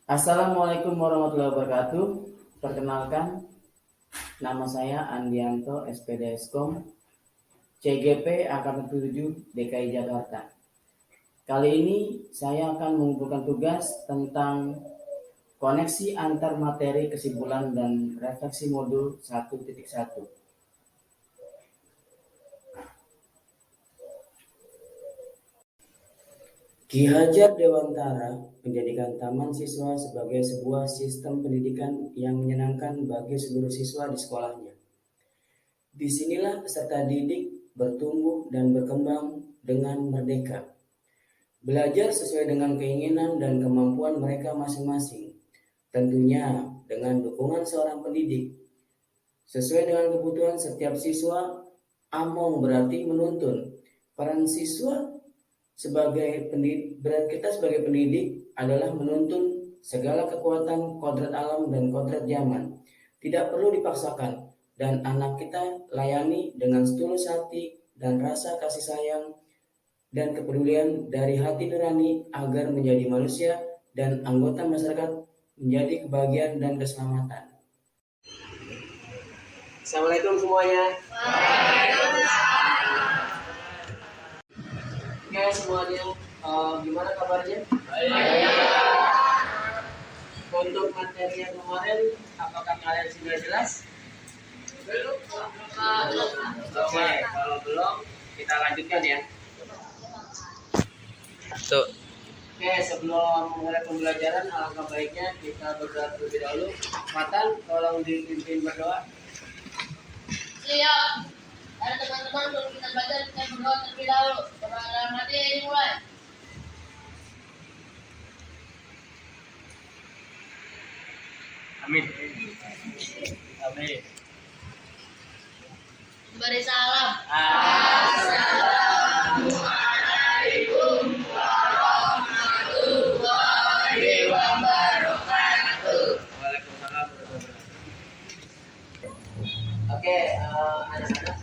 Assalamualaikum warahmatullahi wabarakatuh. Perkenalkan, nama saya Andianto SPD Eskom, CGP Angkatan 7 DKI Jakarta. Kali ini saya akan mengumpulkan tugas tentang koneksi antar materi kesimpulan dan refleksi modul 1.1. Ki Hajar Dewantara menjadikan Taman Siswa sebagai sebuah sistem pendidikan yang menyenangkan bagi seluruh siswa di sekolahnya. Disinilah peserta didik bertumbuh dan berkembang dengan merdeka. Belajar sesuai dengan keinginan dan kemampuan mereka masing-masing, tentunya dengan dukungan seorang pendidik. Sesuai dengan kebutuhan setiap siswa, AMONG berarti menuntun. Peran siswa kita sebagai pendidik adalah menuntun segala kekuatan kodrat alam dan kodrat zaman. Tidak perlu dipaksakan, dan anak kita layani dengan setulus hati dan rasa kasih sayang dan kepedulian dari hati nurani agar menjadi manusia dan anggota masyarakat menjadi kebahagiaan dan keselamatan. Assalamualaikum semuanya. Oke semuanya, gimana kabarnya? Untuk materi yang kemarin, apakah kalian sudah jelas? Belum. Oke, kalau belum, kita lanjutkan ya. Tuh. Oke, sebelum memulai pembelajaran, alangkah baiknya kita berdoa terlebih dahulu. Matan, tolong dipimpin berdoa. Siap. Ada teman-teman belum kita baca, kita berdoa terlebih dahulu. Berdoa dalam hati mulai. Amin. Amin. Beri salam. Assalamualaikum warahmatullahi wabarakatuh. Waalaikumsalam. Oke, anak-anak,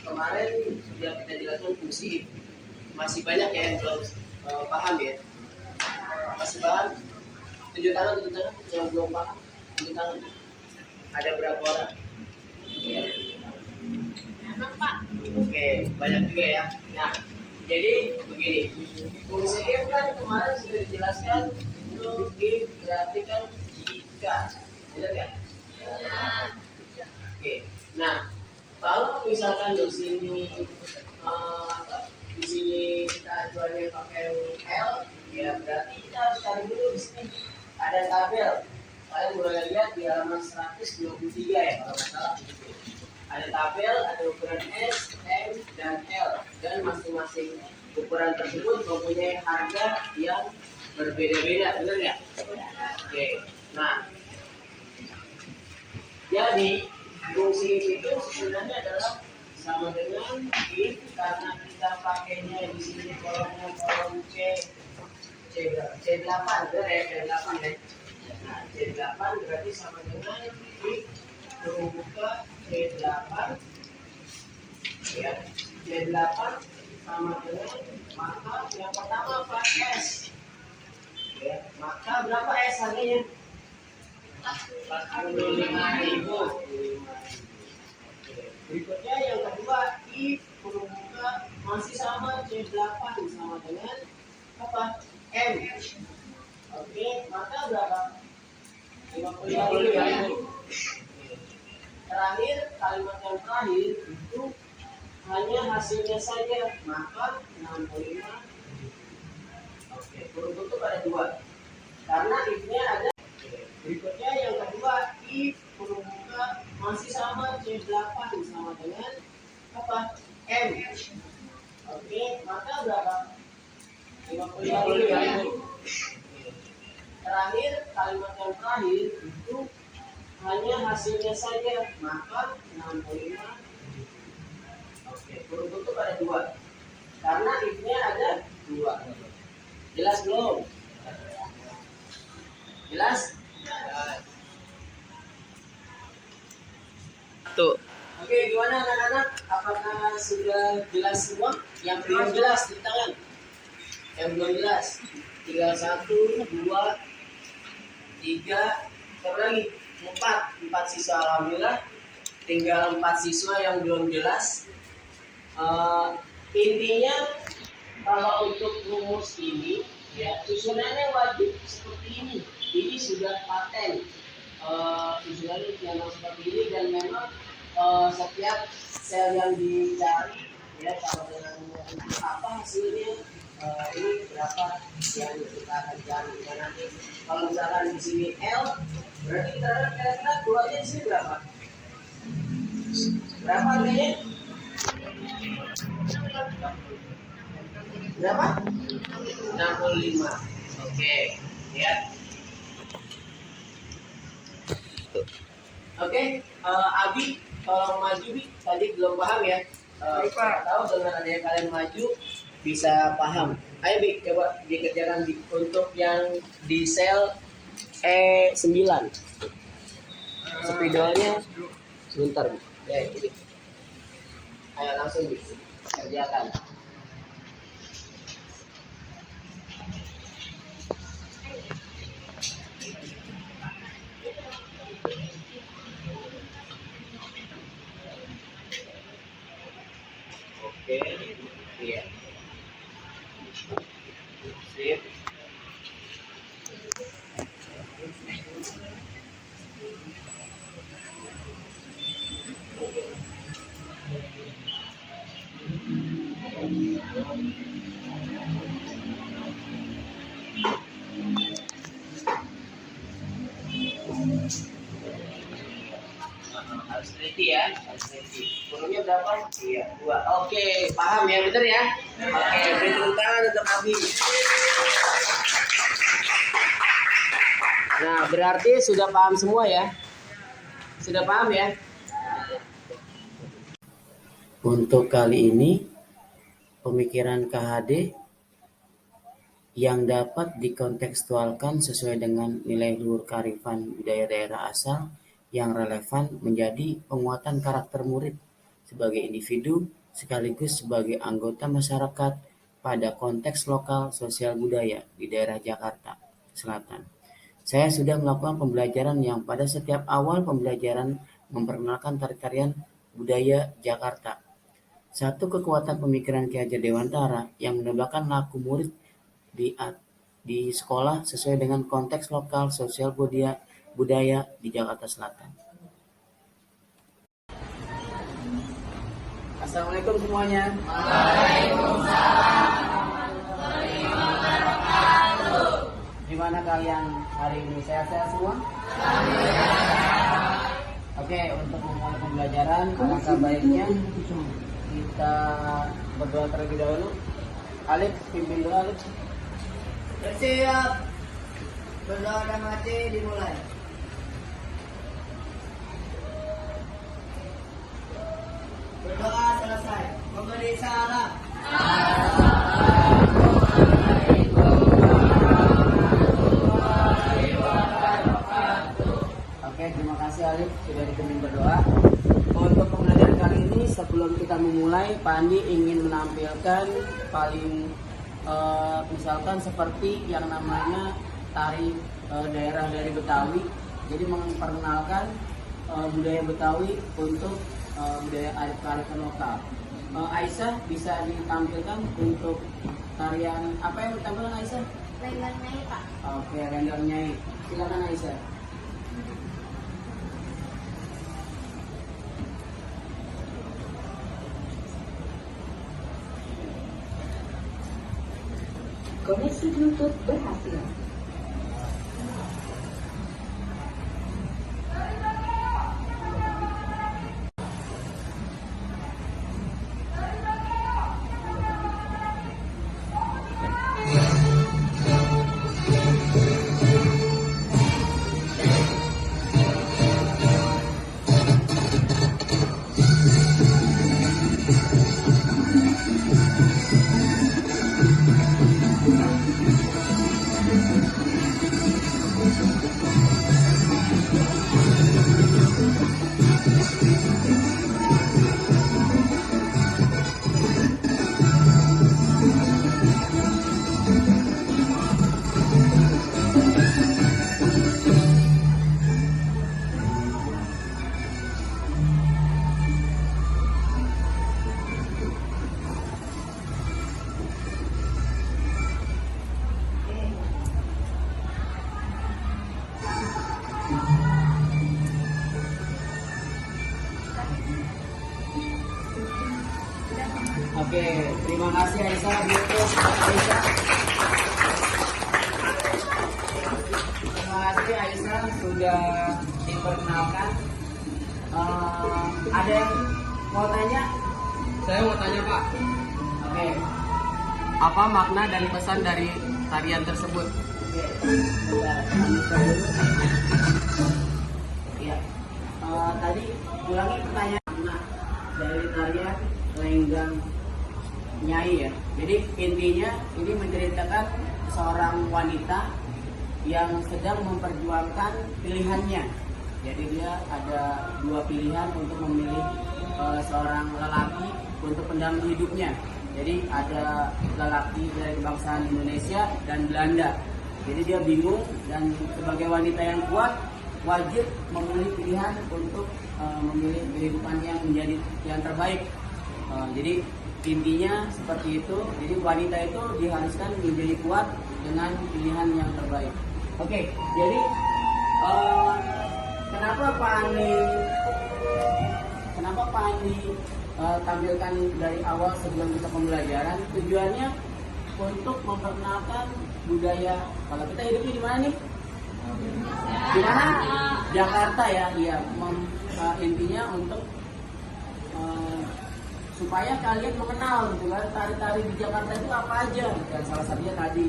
kemarin sudah kita jelaskan fungsi if. Masih banyak ya yang belum paham ya. Masih paham? Tunjuk tangan yang belum paham. Tunjuk tangan. Ada berapa orang? Ya. Oke, banyak juga ya. Nah, jadi begini. Fungsi if kan kemarin sudah dijelaskan untuk if berarti kan jika. Benar ya? Oke. Nah, kalau misalkan di sini kita ajuannya pakai L, ya berarti kita harus cari dulu di sini ada tabel. Kalian boleh lihat di halaman 123 ya kalau nggak salah. Ada tabel, ada ukuran S, M, dan L, dan masing-masing ukuran tersebut mempunyai harga yang berbeda-beda, benar ya? Oke. Nah, jadi fungsi itu sebenarnya adalah sama dengan if karena kita pakainya di sini kolom C8 benar ya, C8 ya. Nah, C8 berarti sama dengan if huruf buka C8 ya. C8 sama dengan maka yang pertama apa? S ya. Maka berapa S harganya? 45.000. Berikutnya yang kedua, if huruf buka masih sama C8 sama dengan apa? M. Oke, maka berapa? 55.000. Terakhir, kalimat yang terakhir itu hanya hasilnya saja, maka 65. Oke, huruf buka ada dua. Karena if-nya ada. Berikutnya yang kedua, if huruf buka masih sama C8 sama dengan apa? M. Oke, maka berapa? 55.000. Terakhir, kalimat yang terakhir itu hanya hasilnya saja, maka 65. Oke, huruf buka ada dua. Karena if-nya ada dua. Jelas belum? Jelas? Tuh. Oke, gimana anak-anak? Apakah sudah jelas semua? Yang belum jelas di tangan. Yang belum jelas. Tinggal 1, 2, 3, siapa lagi? 4 siswa. Alhamdulillah tinggal 4 siswa yang belum jelas. Intinya kalau untuk rumus ini ya susunannya wajib seperti ini. Ini sudah paten. Susunannya memang seperti ini dan memang setiap sel yang dicari ya kalau dengan apa hasilnya ini berapa yang kita akan cari. Dan nanti kalau misalkan di sini L berarti kita akan kira-kira keluarnya di sini berapa? Berapa harganya? Berapa? 65. Oke, ya. Oke, Abi tolong maju Bi. Tadi belum paham ya. Tahu dengan adanya kalian maju bisa paham. Ayo Bi, coba dikerjakan Bi untuk yang di sel E9. Spidolnya sebentar Bi. Ya, ini. Ayo langsung Bi, kerjakan. Oke, iya. Sip. Harus teliti ya, harus teliti. Kurungnya berapa? Iya, 2. Oke, paham ya, bener ya? Oke, beri tepuk tangan untuk Abi. Nah, berarti sudah paham semua ya? Sudah paham ya? Untuk kali ini, pemikiran KHD yang dapat dikontekstualkan sesuai dengan nilai luhur kearifan budaya daerah asal yang relevan menjadi penguatan karakter murid sebagai individu sekaligus sebagai anggota masyarakat pada konteks lokal sosial budaya di daerah Jakarta Selatan. Saya sudah melakukan pembelajaran yang pada setiap awal pembelajaran memperkenalkan tarian budaya Jakarta. Satu kekuatan pemikiran Ki Hajar Dewantara yang menambahkan laku murid di sekolah sesuai dengan konteks lokal sosial budaya di Jakarta Selatan. Assalamualaikum semuanya. Waalaikumsalam. Gimana kalian hari ini? Sehat-sehat semua? Oke, untuk memulai pembelajaran, alangkah baiknya kita berdoa terlebih dahulu. Alif, pimpin doa Alif. Bersiap. Berdoa dan mati dimulai. Berdoa selesai. Memberi salam. Oke, terima kasih Alif sudah dipimpin berdoa. Untuk pembelajaran kali ini sebelum kita memulai, Pak Andi ingin menampilkan misalkan seperti yang namanya tari daerah dari Betawi. Jadi memperkenalkan budaya Betawi untuk budaya kearifan lokal. Aisyah bisa ditampilkan untuk tarian apa yang ditampilkan Aisyah? Lenggang Nyai, Pak. Oke, Lenggang Nyai. Silakan Aisyah. Koneksi Bluetooth berhasil. Oke, terima kasih Aisyah. Berikut Aisyah. Terima kasih Aisyah sudah diperkenalkan. Ada yang mau tanya? Saya mau tanya Pak, Oke. apa makna dan pesan dari tarian tersebut? Oke. Bentar, buka dulu. Iya. Tadi ulangi pertanyaan makna dari tarian Lenggang Nyai ya. Jadi intinya ini menceritakan seorang wanita yang sedang memperjuangkan pilihannya. Jadi dia ada dua pilihan untuk memilih seorang lelaki untuk pendamping hidupnya. Jadi ada lelaki dari kebangsaan Indonesia dan Belanda. Jadi dia bingung dan sebagai wanita yang kuat wajib memilih pilihan untuk memilih kehidupan yang menjadi yang terbaik. Jadi intinya seperti itu. Jadi wanita itu diharuskan menjadi kuat dengan pilihan yang terbaik. Oke, jadi kenapa Pak Andi tampilkan dari awal sebelum kita pembelajaran? Tujuannya untuk memperkenalkan budaya. Kalau kita hidupnya di mana nih? Di mana? Jakarta ya. Iya. Intinya untuk supaya kalian mengenal gitu kan, tari-tari di Jakarta itu apa aja. Dan salah satunya tadi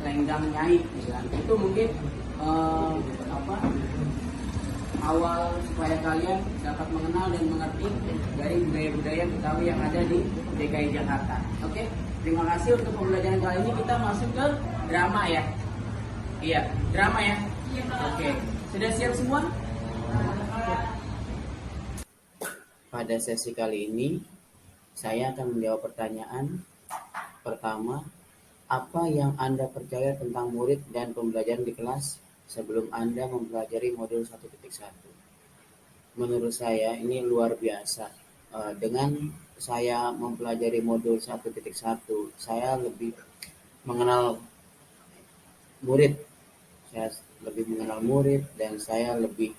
Lenggang Nyai gitu kan. Itu mungkin awal supaya kalian dapat mengenal dan mengerti dari budaya-budaya Betawi yang ada di DKI Jakarta. Oke, terima kasih untuk pembelajaran kali ini. Kita masuk ke drama ya. Iya, drama ya. Oke, sudah siap semua? Pada sesi kali ini, saya akan menjawab pertanyaan pertama, apa yang Anda percaya tentang murid dan pembelajaran di kelas sebelum Anda mempelajari modul 1.1? Menurut saya ini luar biasa. Dengan saya mempelajari modul 1.1, saya lebih mengenal murid. Saya lebih mengenal murid dan saya lebih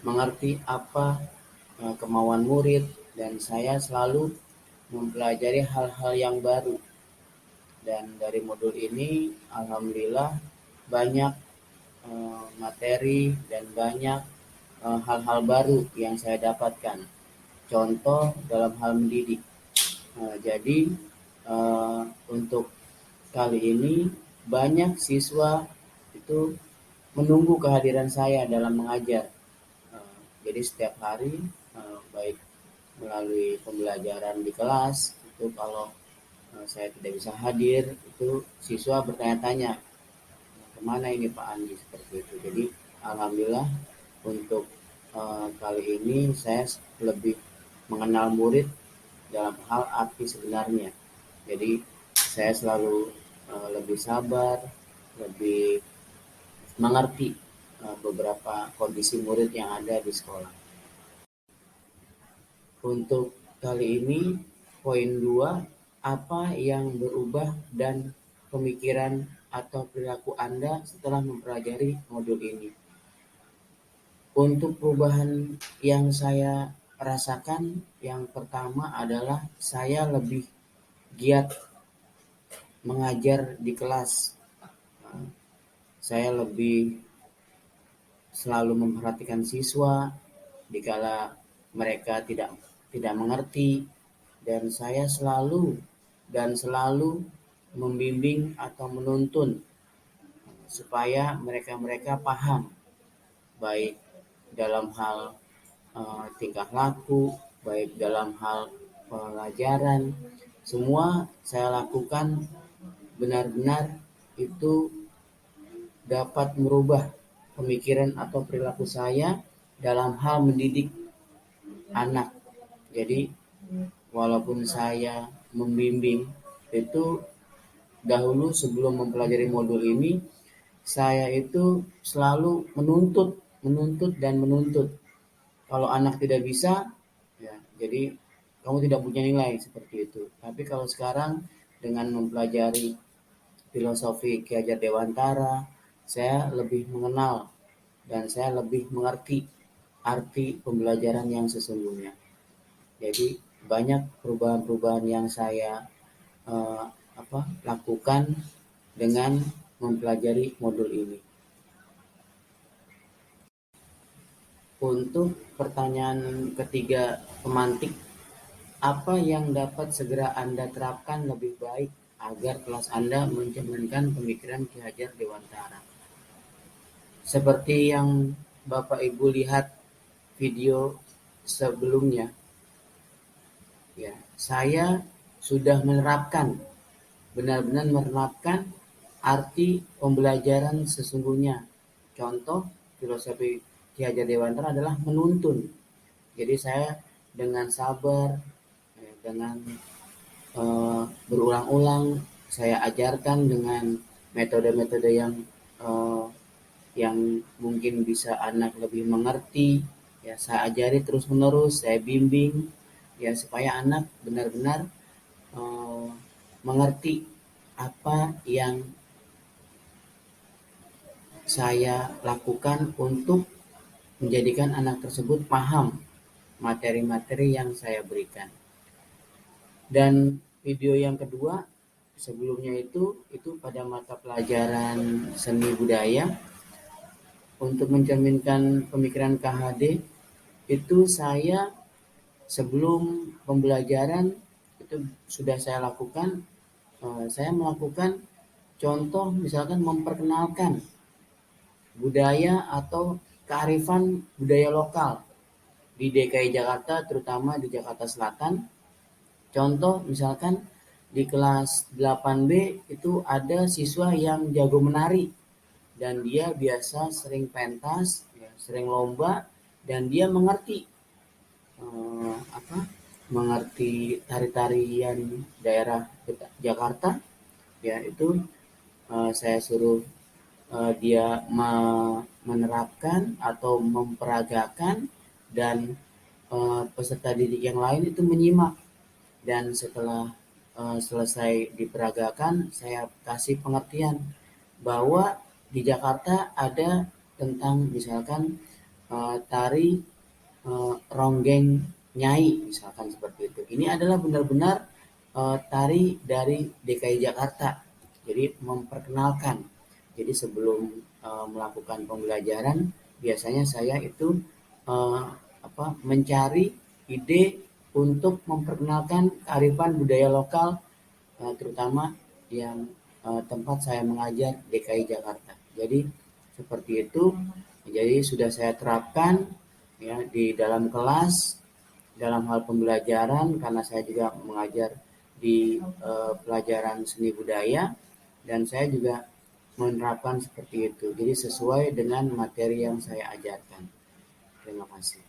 mengerti apa kemauan murid, dan saya selalu mempelajari hal-hal yang baru. Dan dari modul ini alhamdulillah banyak materi dan banyak hal-hal baru yang saya dapatkan. Contoh dalam hal mendidik. Jadi untuk kali ini banyak siswa itu menunggu kehadiran saya dalam mengajar. Jadi setiap hari baik melalui pembelajaran di kelas itu kalau saya tidak bisa hadir itu siswa bertanya-tanya, kemana ini Pak Andi, seperti itu. Jadi alhamdulillah untuk kali ini saya lebih mengenal murid dalam hal arti sebenarnya. Jadi saya selalu lebih sabar, lebih mengerti beberapa kondisi murid yang ada di sekolah. Untuk kali ini poin 2, apa yang berubah dan pemikiran atau perilaku Anda setelah mempelajari modul ini? Untuk perubahan yang saya rasakan, yang pertama adalah saya lebih giat mengajar di kelas. Saya lebih selalu memperhatikan siswa dikala mereka tidak mengerti, dan saya selalu membimbing atau menuntun supaya mereka paham, baik dalam hal tingkah laku, baik dalam hal pelajaran. Semua saya lakukan benar-benar itu dapat merubah pemikiran atau perilaku saya dalam hal mendidik anak. Jadi walaupun saya membimbing itu dahulu sebelum mempelajari modul ini, saya itu selalu menuntut. Kalau anak tidak bisa, ya jadi kamu tidak punya nilai, seperti itu. Tapi kalau sekarang dengan mempelajari filosofi Ki Hajar Dewantara, saya lebih mengenal dan saya lebih mengerti arti pembelajaran yang sesungguhnya. Jadi banyak perubahan-perubahan yang saya lakukan dengan mempelajari modul ini. Untuk pertanyaan ketiga pemantik, apa yang dapat segera Anda terapkan lebih baik agar kelas Anda mencerminkan pemikiran Ki Hajar Dewantara? Seperti yang Bapak Ibu lihat video sebelumnya, ya, saya sudah benar-benar menerapkan arti pembelajaran sesungguhnya. Contoh filosofi Ki Hajar Dewantara adalah menuntun. Jadi saya dengan sabar, dengan berulang-ulang saya ajarkan dengan metode-metode yang mungkin bisa anak lebih mengerti. Ya, saya ajari terus-menerus, saya bimbing, ya, supaya anak benar-benar mengerti apa yang saya lakukan untuk menjadikan anak tersebut paham materi-materi yang saya berikan. Dan video yang kedua sebelumnya itu pada mata pelajaran seni budaya, untuk mencerminkan pemikiran KHD itu saya sebelum pembelajaran itu sudah saya lakukan, saya melakukan contoh misalkan memperkenalkan budaya atau kearifan budaya lokal di DKI Jakarta, terutama di Jakarta Selatan. Contoh misalkan di kelas 8B itu ada siswa yang jago menari dan dia biasa sering pentas, ya, sering lomba, dan dia mengerti mengerti tari-tarian daerah Jakarta, ya, itu saya suruh dia menerapkan atau memperagakan, dan peserta didik yang lain itu menyimak. Dan setelah selesai diperagakan, saya kasih pengertian bahwa di Jakarta ada tentang misalkan tari ronggeng nyai, misalkan seperti itu. Ini adalah benar-benar tari dari DKI Jakarta. Jadi memperkenalkan. Jadi sebelum melakukan pembelajaran, biasanya saya itu mencari ide untuk memperkenalkan kearifan budaya lokal, terutama yang tempat saya mengajar DKI Jakarta. Jadi seperti itu. Jadi sudah saya terapkan, ya, di dalam kelas, dalam hal pembelajaran, karena saya juga mengajar di pelajaran seni budaya, dan saya juga menerapkan seperti itu. Jadi sesuai dengan materi yang saya ajarkan. Terima kasih.